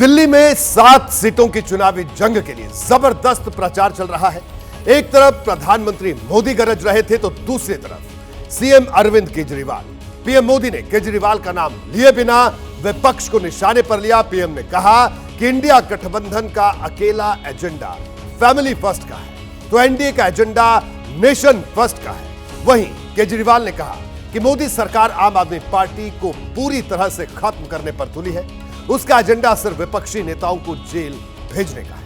दिल्ली में 7 सीटों की चुनावी जंग के लिए जबरदस्त प्रचार चल रहा है। एक तरफ प्रधानमंत्री मोदी गरज रहे थे तो दूसरी तरफ सीएम अरविंद केजरीवाल। पीएम मोदी ने केजरीवाल का नाम लिए बिना विपक्ष को निशाने पर लिया। पीएम ने कहा कि इंडिया गठबंधन का अकेला एजेंडा फैमिली फर्स्ट का है तो एनडीए का एजेंडा नेशन फर्स्ट का है। वहीं केजरीवाल ने कहा कि मोदी सरकार आम आदमी पार्टी को पूरी तरह से खत्म करने पर तुली है। उसका एजेंडा सिर्फ विपक्षी नेताओं को जेल भेजने का है।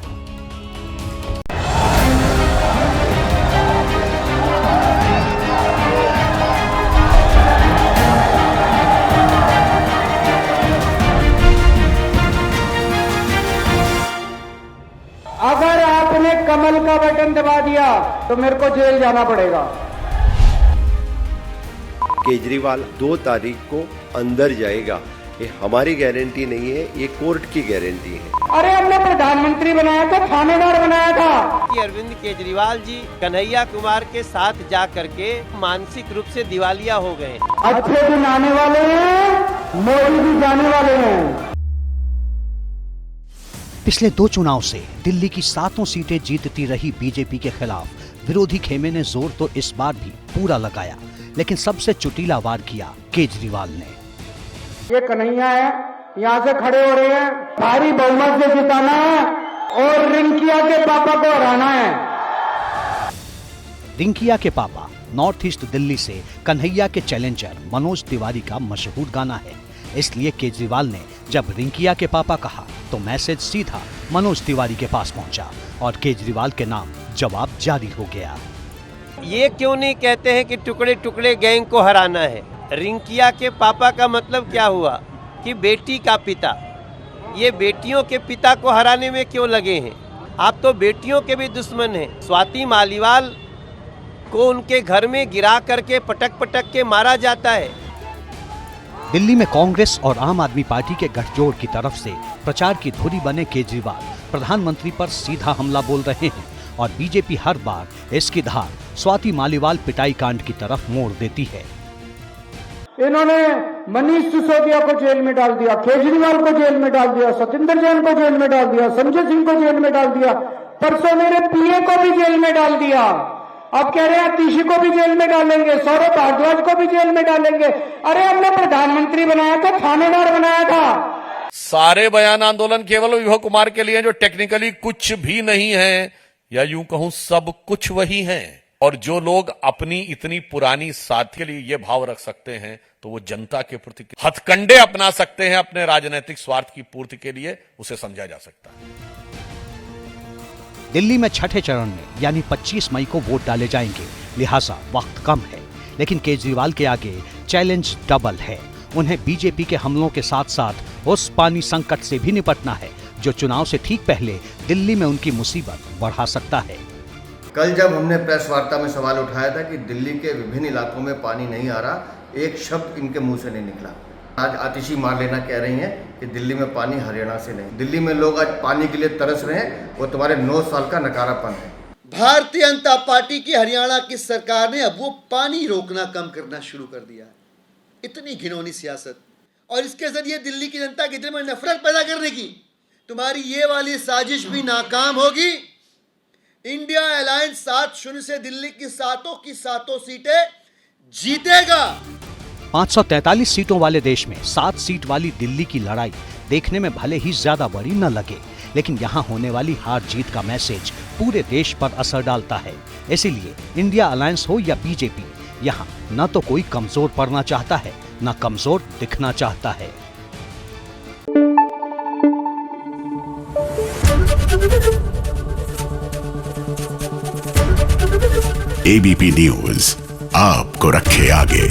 अगर आपने कमल का बटन दबा दिया तो मेरे को जेल जाना पड़ेगा। केजरीवाल 2 तारीख को अंदर जाएगा, ये हमारी गारंटी नहीं है, ये कोर्ट की गारंटी है। अरे हमने प्रधानमंत्री बनाया था, थानेदार बनाया था। कि अरविंद केजरीवाल जी कन्हैया कुमार के साथ जा करके मानसिक रूप से दिवालिया हो गए। अच्छे दिन आने वाले हैं, मोदी भी जाने वाले हैं। पिछले 2 चुनाव से दिल्ली की 7 सीटें जीतती रही बीजेपी के खिलाफ विरोधी खेमे ने जोर तो इस बार भी पूरा लगाया, लेकिन सबसे चुटीला वार किया केजरीवाल ने। ये कन्हैया है, यहाँ से खड़े हो रहे हैं, भारी बहुमत से जिताना है और रिंकिया के पापा को हराना है। रिंकिया के पापा नॉर्थ ईस्ट दिल्ली से कन्हैया के चैलेंजर मनोज तिवारी का मशहूर गाना है। इसलिए केजरीवाल ने जब रिंकिया के पापा कहा तो मैसेज सीधा मनोज तिवारी के पास पहुंचा और केजरीवाल के नाम जवाब जारी हो गया। ये क्यों नहीं कहते हैं कि टुकड़े टुकड़े गैंग को हराना है? रिंकिया के पापा का मतलब क्या हुआ कि बेटी का पिता। ये बेटियों के पिता को हराने में क्यों लगे हैं? आप तो बेटियों के भी दुश्मन हैं। स्वाति मालीवाल को उनके घर में गिरा करके पटक पटक के मारा जाता है। दिल्ली में कांग्रेस और आम आदमी पार्टी के गठजोड़ की तरफ से प्रचार की धुरी बने केजरीवाल प्रधानमंत्री पर सीधा हमला बोल रहे हैं और बीजेपी हर बार इसकी धार स्वाति मालीवाल पिटाई कांड की तरफ मोड़ देती है। इन्होंने मनीष सिसोदिया को जेल में डाल दिया, केजरीवाल को जेल में डाल दिया, सत्येंद्र जैन को जेल में डाल दिया, संजय सिंह को जेल में डाल दिया, परसों मेरे पीए को भी जेल में डाल दिया। अब कह रहे हैं आतिशी को भी जेल में डालेंगे, सौरभ भारद्वाज को भी जेल में डालेंगे। अरे हमने प्रधानमंत्री बनाया था, थानेदार बनाया था। सारे बयान आंदोलन केवल विभव कुमार के लिए जो टेक्निकली कुछ भी नहीं है, या यूं कहूं सब कुछ वही है। और जो लोग अपनी इतनी पुरानी साथ के लिए ये भाव रख सकते हैं तो वो जनता के प्रति हथकंडे अपना सकते हैं अपने राजनीतिक स्वार्थ की पूर्ति के लिए, उसे समझा जा सकता है। दिल्ली में छठे चरण में यानी 25 मई को वोट डाले जाएंगे, लिहाजा वक्त कम है। लेकिन केजरीवाल के आगे चैलेंज डबल है। उन्हें बीजेपी के हमलों के साथ साथ उस पानी संकट से भी निपटना है जो चुनाव से ठीक पहले दिल्ली में उनकी मुसीबत बढ़ा सकता है। कल जब हमने प्रेस वार्ता में सवाल उठाया था कि दिल्ली के विभिन्न इलाकों में पानी नहीं आ रहा, एक शब्द इनके मुंह से नहीं निकला। आज आतिशी मार लेना कह रही हैं कि दिल्ली में पानी हरियाणा से नहीं। दिल्ली में लोग आज पानी के लिए तरस रहे हैं, वो तुम्हारे 9 साल का नकारापन है। भारतीय जनता पार्टी की हरियाणा की सरकार ने अब वो पानी रोकना कम करना शुरू कर दिया है। इतनी घिनौनी सियासत, और इसके जरिए दिल्ली की जनता के दिल में नफरत पैदा करने की तुम्हारी ये वाली साजिश भी नाकाम होगी। इंडिया अलायंस 7-0 से दिल्ली की सातों सीटें जीतेगा। 543 सीटों वाले देश में 7 सीट वाली दिल्ली की लड़ाई देखने में भले ही ज्यादा बड़ी न लगे, लेकिन यहाँ होने वाली हार जीत का मैसेज पूरे देश पर असर डालता है। इसीलिए इंडिया अलायंस हो या बीजेपी, यहाँ न तो कोई कमजोर पड़ना चाहता है न कमजोर दिखना चाहता है। एबीपी न्यूज आपको रखे आगे।